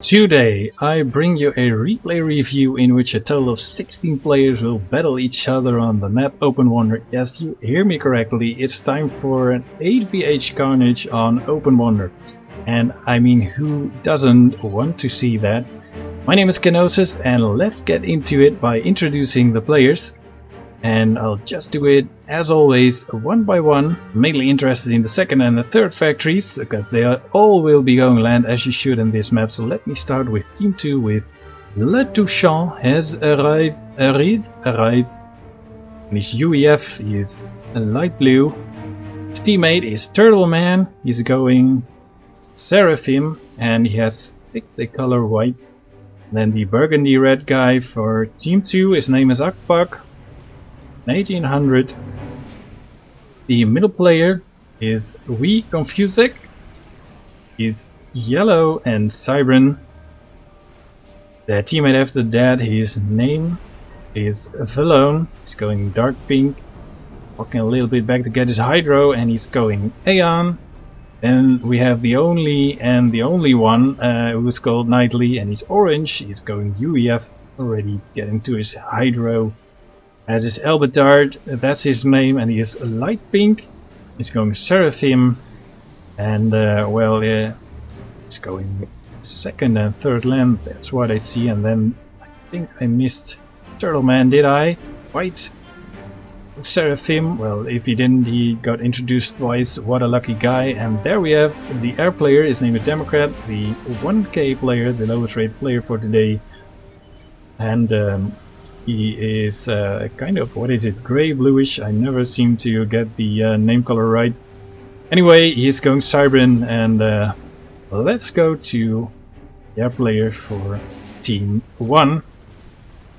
Today, I bring you a replay review in which a total of 16 players will battle each other on the map Open Wonder. Yes, you hear me correctly, it's time for an 8vh Carnage on Open Wonder. And I mean, who doesn't want to see that? My name is Kenosis, and let's get into it by introducing the players. And I'll just do it, as always, one by one. Mainly interested in the second and the third factories, because they all will be going land as you should in this map. So let me start with Team 2 with Le Touchant has arrived. And his UEF is a light blue. His teammate is Turtle Man. He's going Seraphim, and he has picked the color white. Then the burgundy red guy for Team 2, his name is Akpak. 1800. The middle player is We Confusek. He's yellow and Cybran. The teammate after that, his name is Valone. He's going dark pink. Walking a little bit back to get his Hydro, and he's going Aeon. Then we have the only one who's called Nightly, and he's orange. He's going UEF, already getting to his Hydro. As his Elbetard, that's his name, and he is light pink. He's going Seraphim, and he's going second and third land. That's what I see. And then I think I missed Turtle Man, did I? White Seraphim. Well, if he didn't, he got introduced twice. What a lucky guy. And there we have the air player. His name is Democrat, the 1K player, the lowest rated player for today, and he is kind of, what is it, grey bluish. I never seem to get the name color right. Anyway, he's going Cybran, and let's go to the air player for Team 1.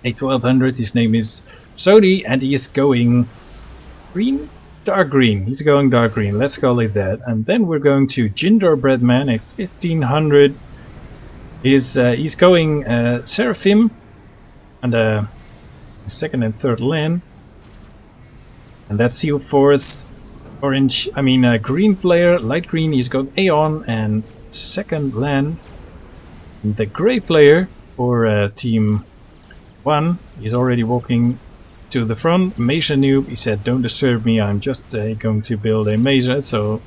A1200, his name is Sodi, and he is going green? Dark green. He's going dark green, let's call it that. And then we're going to Gingerbread Man, a 1500. He's going Seraphim, and second and third land, and that's Seal Force. Green player, light green, he's going Aeon and second land. And the grey player for Team 1, he's already walking to the front. Mesa Noob, he said, don't disturb me, I'm just going to build a Mesa, so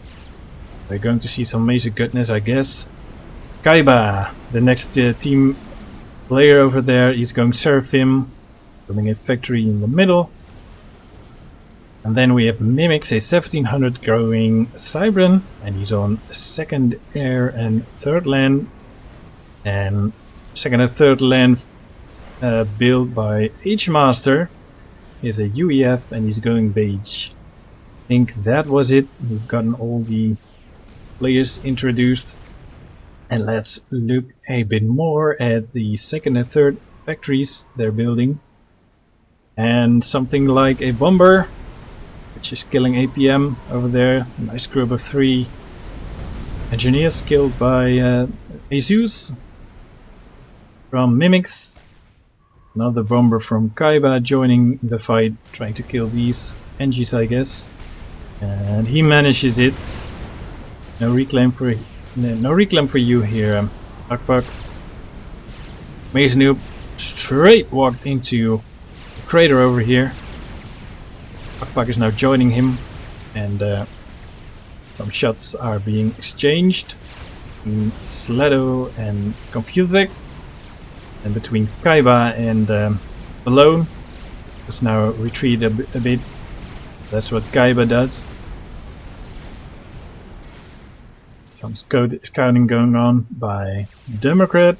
we're going to see some Mesa goodness, I guess. Kaiba, the next team player over there, he's going Seraphim, building a factory in the middle. And then we have Mimics, a 1700 going Cybran, and he's on second air and third land. And second and third land built by H-Master is a UEF, and he's going beige. I think that was it. We've gotten all the players introduced. And let's look a bit more at the second and third factories they're building. And something like a bomber, which is killing APM over there. Nice group of 3 engineers killed by Jesus from Mimics. Another bomber from Kaiba joining the fight, trying to kill these Engis, I guess. And he manages it. No reclaim for you here, Akpak. Maze Noob straight walked into crater over here. Akpak is now joining him, and some shots are being exchanged in Sledo and Confusek, and between Kaiba and Balone, who's now retreat a bit. That's what Kaiba does. Some scouting going on by Democrat.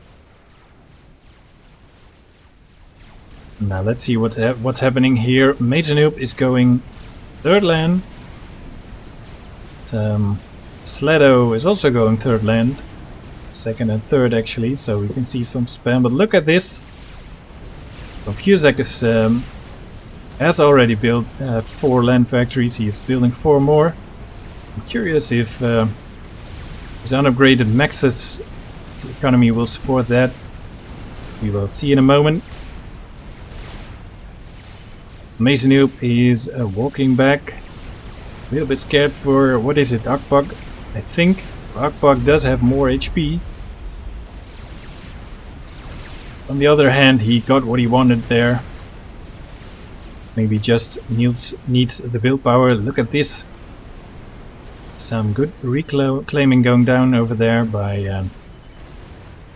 Now let's see what's happening here. Metanoop is going third land. Sledo is also going third land. Second and third actually, so we can see some spam. But look at this. Confusek has already built 4 land factories. He is building 4 more. I'm curious if his unupgraded Maxis economy will support that. We will see in a moment. Mason Noob is walking back, a little bit scared for, what is it, Akpak? I think Akpak does have more HP. on the other hand, he got what he wanted there. Maybe just needs the willpower. Look at this. Some good reclaiming going down over there by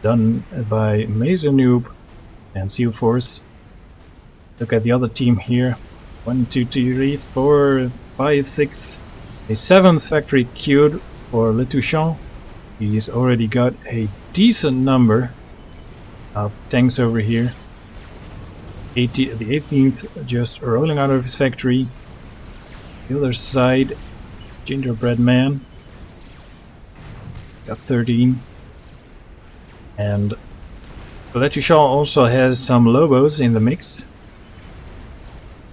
done by Mason Noob and Seal Force. Look at the other team here. 1, 2, 3, 4, 5, 6. A 7th factory queued for Le Touchant. He's already got a decent number of tanks over here. The 18th just rolling out of his factory. The other side, Gingerbread Man got 13. And Le Touchant also has some Lobos in the mix.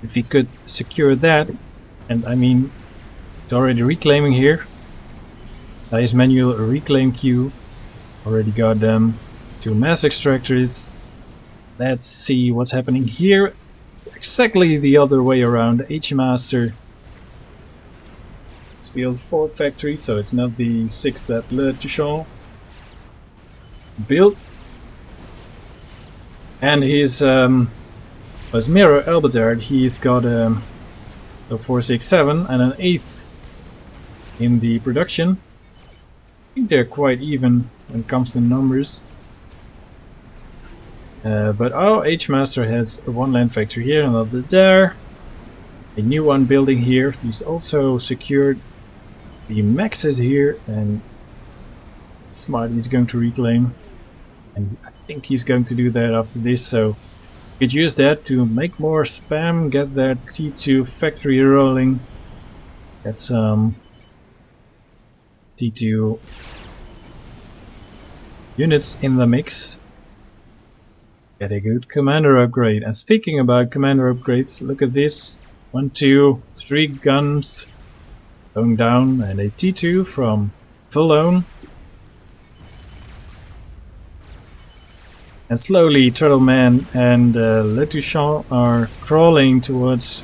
If he could secure that, and I mean, it's already reclaiming here. Nice manual reclaim queue. Already got them 2 mass extractors. Let's see what's happening here. It's exactly the other way around. H-Master built 4 factories, so it's not the 6 that Le Touchant built. And his Mirror Albetard, he's got so 4, 6, 7 and an 8th in the production. I think they're quite even when it comes to numbers. But our H-Master has 1 land factory here, another there. A new one building here. He's also secured the maxes here, and smart, he's going to reclaim. And I think he's going to do that after this, so we could use that to make more spam, get that T2 factory rolling. Get some T2 units in the mix. Get a good commander upgrade. And speaking about commander upgrades, look at this. 1, 2, 3 guns going down, and a T2 from Valone. And slowly Turtle Man and Le Touchant are crawling towards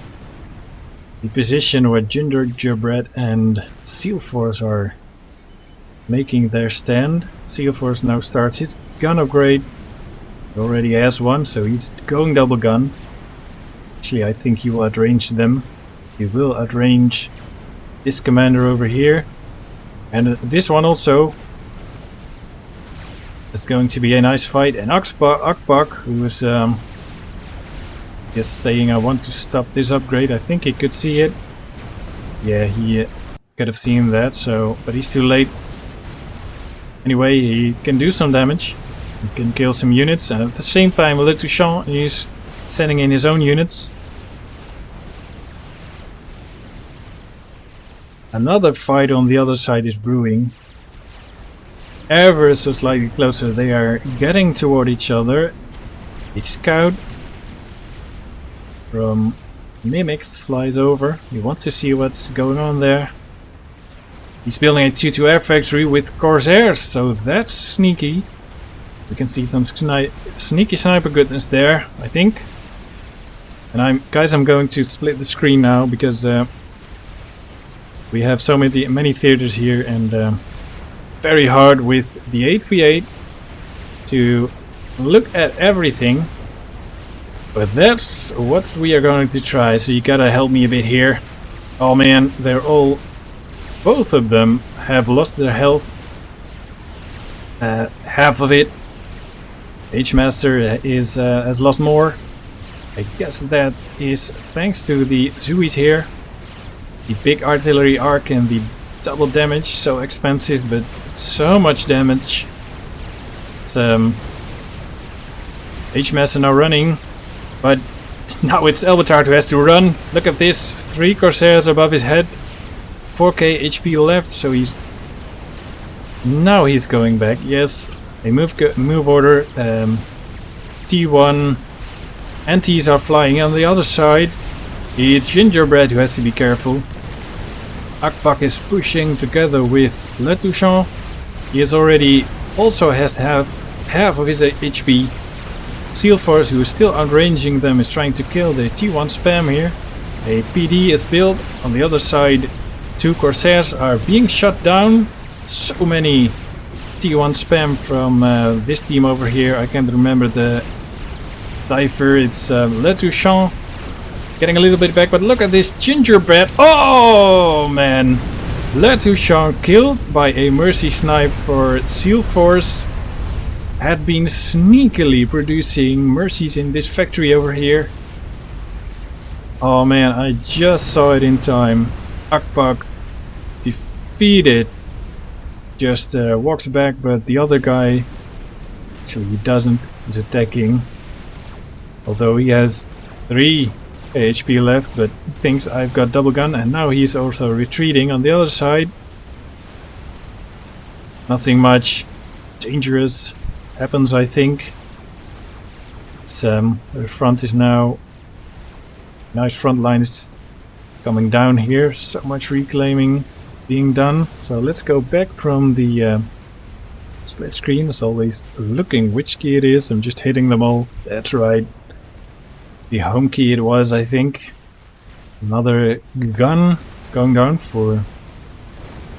the position where Gingerbread and Seal Force are making their stand. Seal Force now starts his gun upgrade. He already has one, so he's going double gun. Actually, I think he will outrange them. He will outrange this commander over here. And this one also. It's going to be a nice fight. And Akbak, who was just saying, I want to stop this upgrade. I think he could see it. Yeah, he could have seen that, so but he's too late. Anyway, he can do some damage. He can kill some units, and at the same time Le Touchant is sending in his own units. Another fight on the other side is brewing. Ever so slightly closer, they are getting toward each other. A scout from Mimics flies over. He wants to see what's going on there. He's building a 2-2 air factory with Corsairs, so that's sneaky. We can see some sneaky sniper goodness there, I think. And I'm going to split the screen now because we have so many theaters here, and very hard with the 8v8 to look at everything. But that's what we are going to try, so you gotta help me a bit here. Oh man, both of them have lost their health. Half of it. H-Master has lost more. I guess that is thanks to the Zuis here. The big artillery arc and the double damage, so expensive, but so much damage. It's H-Master now running, but now it's Albetard who has to run. Look at this, 3 Corsairs above his head, 4k HP left, so he's going back. Yes, a move order. T1 and T's are flying on the other side. It's Gingerbread who has to be careful. Akbak is pushing together with Le Touchant. He is already also has half of his HP. Seal Force, who is still outranging them, is trying to kill the T1 spam here. A PD is built. On the other side, 2 Corsairs are being shut down. So many T1 spam from this team over here. I can't remember the Cypher, it's Letouchant getting a little bit back, but look at this gingerbread. Oh man! Letouchant killed by a mercy snipe for Seal Force. Had been sneakily producing mercies in this factory over here. Oh man, I just saw it in time. Akpak defeated. Just walks back, but the other guy, actually he doesn't, he's attacking. Although he has 3 HP left, but thinks I've got double gun, and now he's also retreating on the other side. Nothing much dangerous happens, I think. It's, the front is now... Nice front line is coming down here. So much reclaiming being done. So let's go back from the split screen. As always, looking which key it is. I'm just hitting them all. That's right. The home key it was, I think. Another gun going down for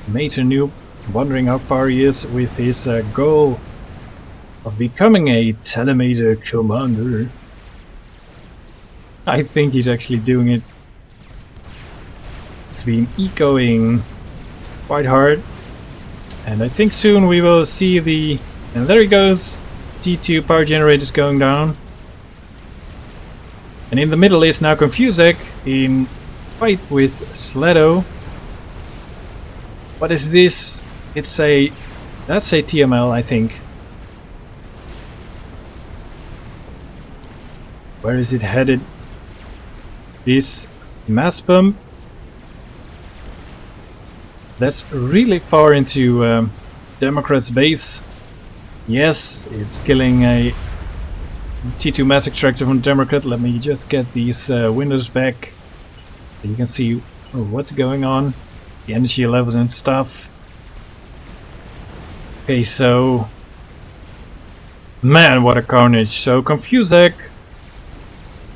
Major Noob. Wondering how far he is with his goal of becoming a Telemator commander. I think he's actually doing it. It's been echoing quite hard. And I think soon we will see the... And there he goes. T2 power generators going down. And in the middle is now Confusek in fight with Sledo. What is this? It's a... That's a TML, I think. Where is it headed? This mass pump. That's really far into Democrats' base. Yes, it's killing a T2 mass extractor from Democrat. Let me just get these windows back. You can see what's going on. The energy levels and stuff. Okay, so... Man, what a carnage. So Confusek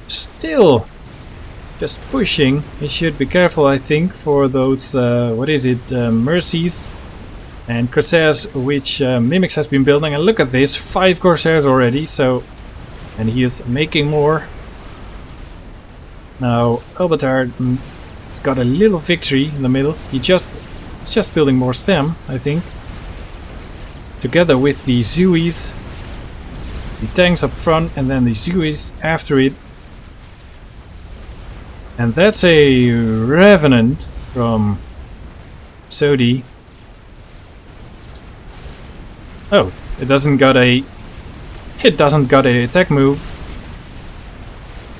still just pushing. He should be careful, I think, for those, what is it, mercies and Corsairs, which Mimics has been building. And look at this, 5 Corsairs already, so... And he is making more. Now, Elbatard has got a little victory in the middle. He's just building more spam, I think. Together with the Zuis. The tanks up front and then the Zuis after it. And that's a Revenant from Sodi. Oh, it doesn't got a attack move.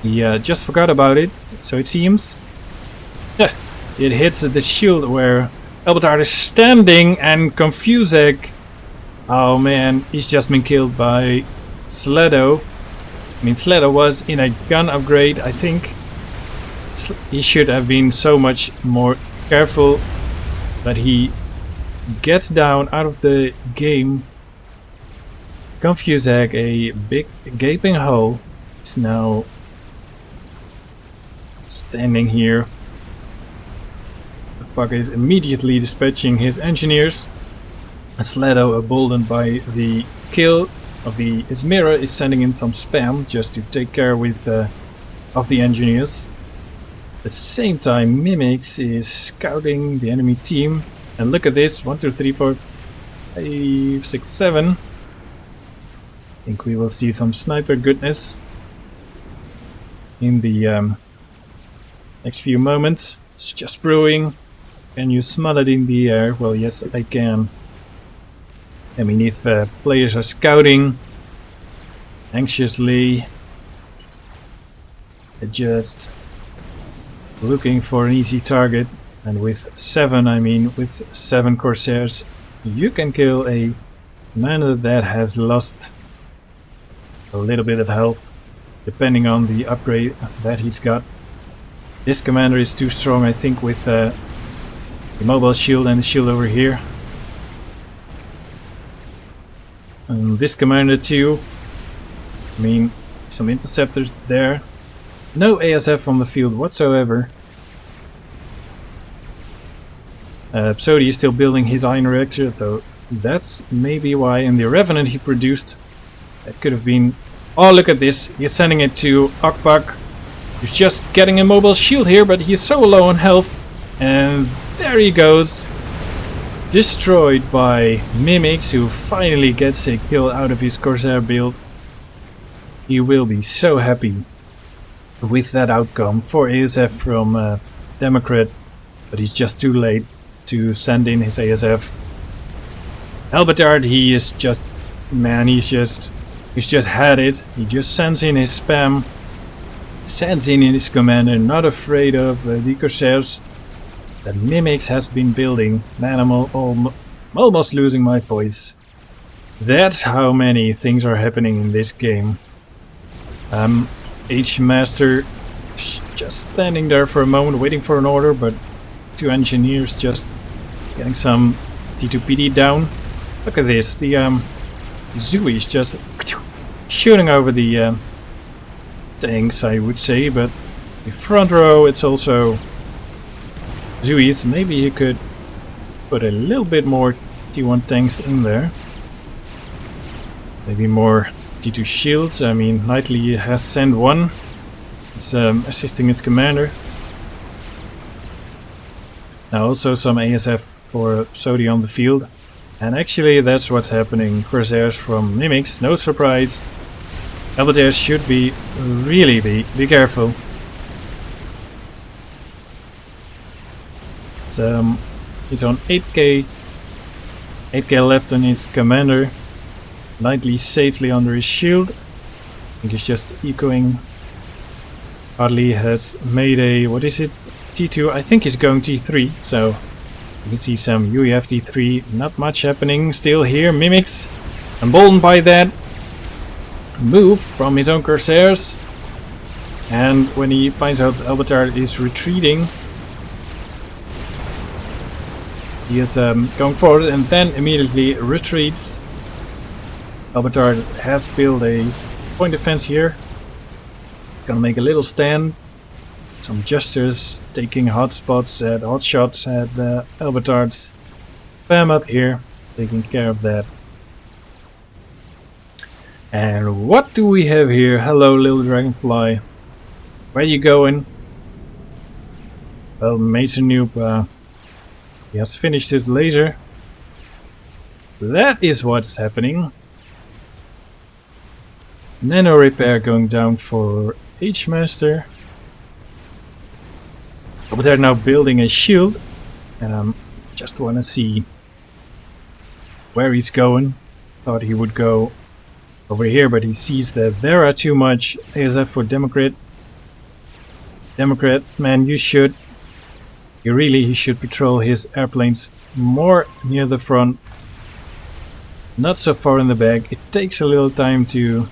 He just forgot about it, so it seems. Yeah, it hits the shield where Elbatard is standing, and Confusek. Oh man, he's just been killed by Sledo. I mean, Sledo was in a gun upgrade, I think. He should have been so much more careful, but he gets down out of the game. Confusek, a big gaping hole, is now standing here. Puck is immediately dispatching his engineers. Sledo, emboldened by the kill of the Izmira, is sending in some spam just to take care with of the engineers. At the same time, Mimics is scouting the enemy team. And look at this, 1, 2, 3, 4, 5, 6, 7. I think we will see some sniper goodness in the next few moments. It's just brewing. Can you smell it in the air? Well, yes, I can. I mean, if players are scouting anxiously, just looking for an easy target, and with 7, I mean with 7 Corsairs, you can kill a commander that has lost a little bit of health, depending on the upgrade that he's got. This commander is too strong, I think, with the mobile shield and the shield over here. And this commander too. I mean, some interceptors there. No ASF on the field whatsoever. Psodi is still building his iron reactor, so that's maybe why. And the Revenant he produced, that could have been Oh, look at this. He's sending it to Akbak. He's just getting a mobile shield here, but he's so low on health. And there he goes. Destroyed by Mimics, who finally gets a kill out of his Corsair build. He will be so happy with that outcome for ASF from Democrat. But he's just too late to send in his ASF. Elbatard, he is just... Man, he's just had it. He just sends in his spam. Sends in his commander, not afraid of the Corsairs that Mimics has been building. Man, I'm almost losing my voice. That's how many things are happening in this game. H-Master just standing there for a moment, waiting for an order, but 2 engineers just getting some T2PD down. Look at this, the Zooey is just shooting over the tanks, I would say, but the front row, it's also Zooey's. Maybe you could put a little bit more T1 tanks in there. Maybe more T2 shields. I mean, Knightley has sent one. It's assisting his commander. Now also some ASF for Sodi on the field. And actually that's what's happening. Corsairs from Mimics, no surprise. Elbatars should be really be careful. He's on 8k. 8k left on his commander. Knightley safely under his shield. I think he's just echoing. Harley has made a, what is it? T2, I think he's going T3, so you can see some UEF T3, not much happening still here. Mimics, emboldened by that move from his own Corsairs, and when he finds out Elbatard is retreating, he is going forward and then immediately retreats. Elbatard has built a point defense here, gonna make a little stand. Some jesters taking hot shots at Elbatard's spam up here, taking care of that. And what do we have here? Hello, little dragonfly. Where are you going? Well, Mason Noob, he has finished his laser. That is what's happening. Nano repair going down for H-Master. But they're now building a shield, and just want to see where he's going. Thought he would go over here, but he sees that there are too much ASF for Democrat. Democrat, man, you should patrol his airplanes more near the front, not so far in the back. It takes a little time to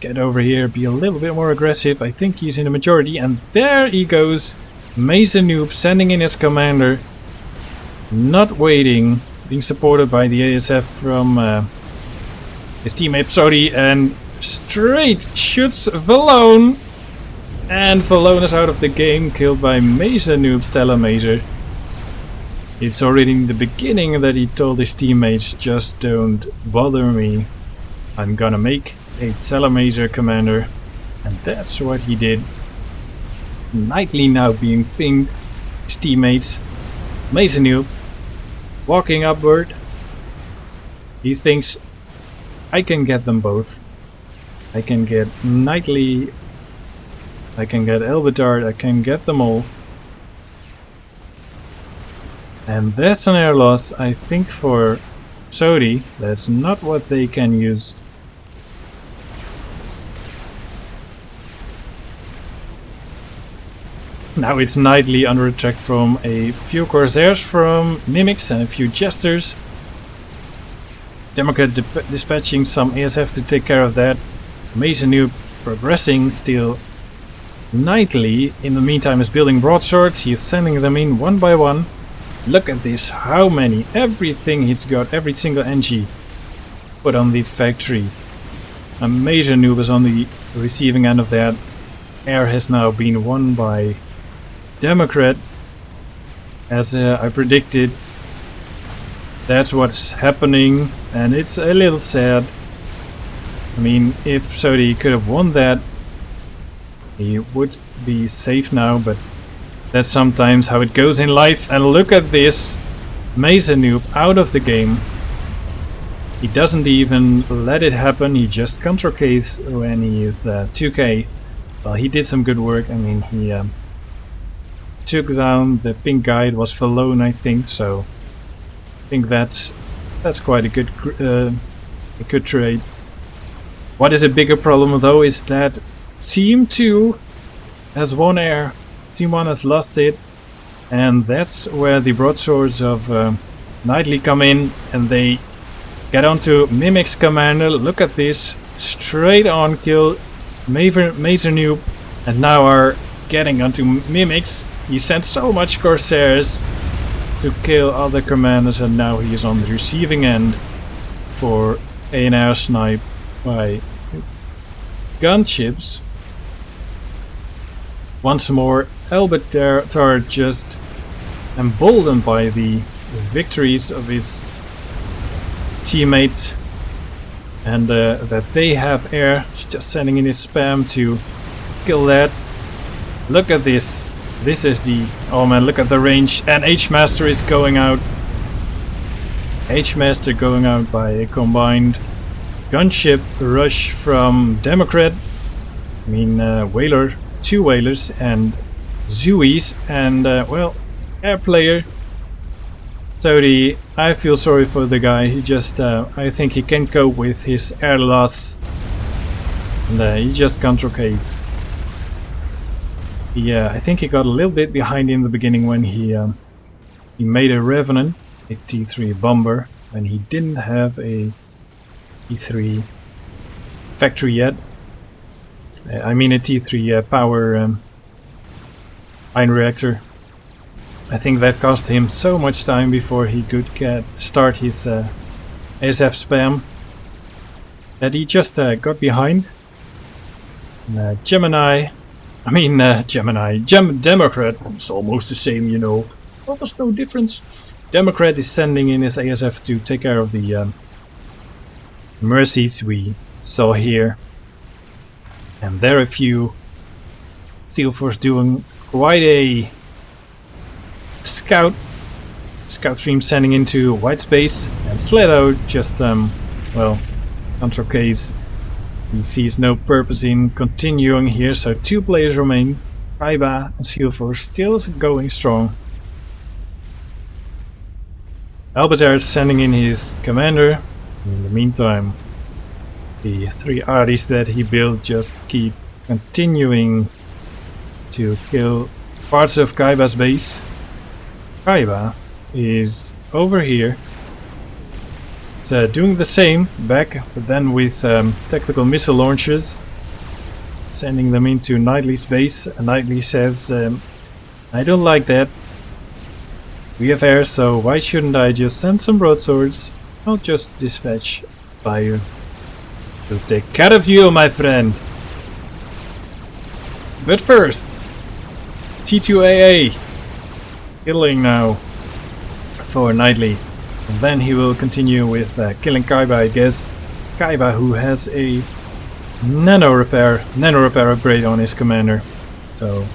get over here, be a little bit more aggressive. I think he's in the majority, and there he goes. Mason Noob sending in his commander, not waiting, being supported by the ASF from his teammate Sodi, and straight shoots Valone, and Valone is out of the game, killed by Mason Noob Stella Mazer. It's already in the beginning that he told his teammates, just don't bother me, I'm gonna make a Stella Mazer commander, and that's what he did. Knightley now being pinged, his teammates. Mason Noob walking upward. He thinks, I can get them both. I can get Knightley, I can get Elbatard, I can get them all. And that's an air loss, I think, for Sodi. That's not what they can use. Now it's Knightley under attack from a few Corsairs from Mimics and a few Jesters. Democrat dispatching some ASF to take care of that. Mason Noob progressing still. Knightley in the meantime is building broadswords. He is sending them in one by one. Look at this, how many, everything he's got, every single NG put on the factory. A Mason Noob is on the receiving end of that. Air has now been won by Democrat, as I predicted. That's what's happening, and it's a little sad. I mean, if Sodi could have won that, he would be safe now, but that's sometimes how it goes in life. And look at this, Mesa Noob out of the game. He doesn't even let it happen, he just counter Ks when he is 2k. Well, he did some good work. I mean, he took down the pink guy. It was Falone, I think, so I think that's quite a good trade. What is a bigger problem though is that Team 2 has won air, Team 1 has lost it, and that's where the broadswords of Knightley come in, and they get onto Mimic's commander. Look at this, straight on kill Major Noob, and now are getting onto Mimics. He sent so much Corsairs to kill other commanders, and now he is on the receiving end for an air snipe by gunships. Once more, Elbertar just emboldened by the victories of his teammate, and that they have air, just sending in his spam to kill that. Look at this. This is the... oh man, look at the range. And H-Master is going out. H-Master going out by a combined gunship rush from Democrat. I mean, Whaler, 2 Whalers and Zooies, and well, air player. So I feel sorry for the guy. He just, I think he can cope with his air loss, and he just counter Ks. Yeah, I think he got a little bit behind in the beginning when he made a Revenant, a T3 bomber, and he didn't have a T3 factory yet. I mean a T3 power ion reactor. I think that cost him so much time before he could start his ASF spam that he just got behind. And, Gemini, Democrat, it's almost the same, you know. Well, there's no difference. Democrat is sending in his ASF to take care of the mercies we saw here. And there are a few Steel Force doing quite a scout stream, sending into white space, and Sledo just well, counter case. He sees no purpose in continuing here, so 2 players remain. Kaiba and Steel Force still going strong. Albertar is sending in his commander. In the meantime, the 3 arties that he built just keep continuing to kill parts of Kaiba's base. Kaiba is over here. It's doing the same back, but then with tactical missile launchers, sending them into Knightley's base. And Knightley says, I don't like that. We have air, so why shouldn't I just send some broadswords? I'll just dispatch fire. We'll take care of you, my friend. But first, T2AA killing now for Knightley. And then he will continue with killing Kaiba, I guess. Kaiba, who has a nano repair upgrade on his commander. So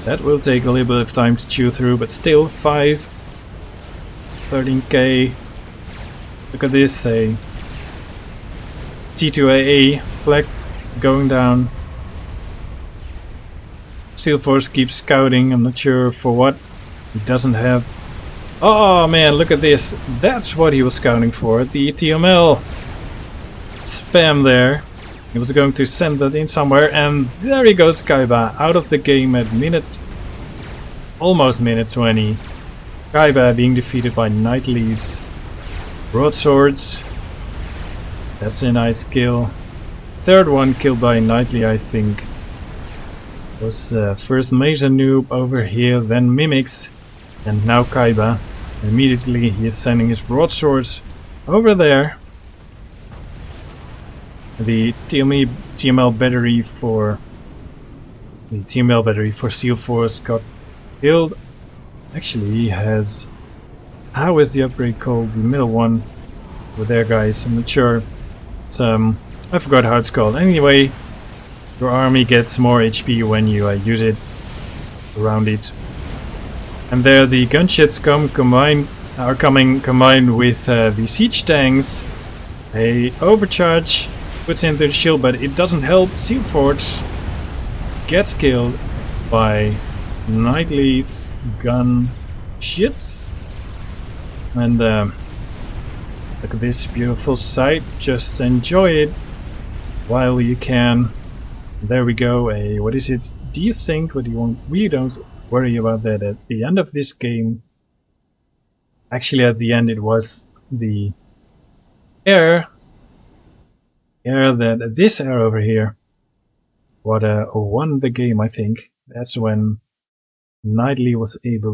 that will take a little bit of time to chew through, but still 13k. Look at this, a T2AA flag going down. Steel Force keeps scouting, I'm not sure for what. He doesn't have... oh man, look at this. That's what he was scouting for. The TML spam there. He was going to send that in somewhere, and there he goes, Kaiba out of the game at almost minute 20. Kaiba being defeated by Knightley's broadswords. That's a nice kill. Third one killed by Knightley, I think. Was first Mesa Noob over here, then Mimics, and now Kaiba. Immediately he is sending his broadswords over there. The TML battery for Steel Force got killed. Actually, he has... how is the upgrade called? The middle one over there, guys. I'm not sure. It's, oh I forgot how it's called. Anyway, your army gets more HP when you use it around it. And there the gunships are coming combined with the siege tanks. A overcharge puts into the shield, but it doesn't help. Sealford gets killed by Knightley's gun ships. And look at this beautiful sight. Just enjoy it while you can. There we go. What is it? Desync. What do you want? We don't worry about that at the end of this game. Actually, at the end it was the air that this air over here what won the game. I think that's when Knightley was able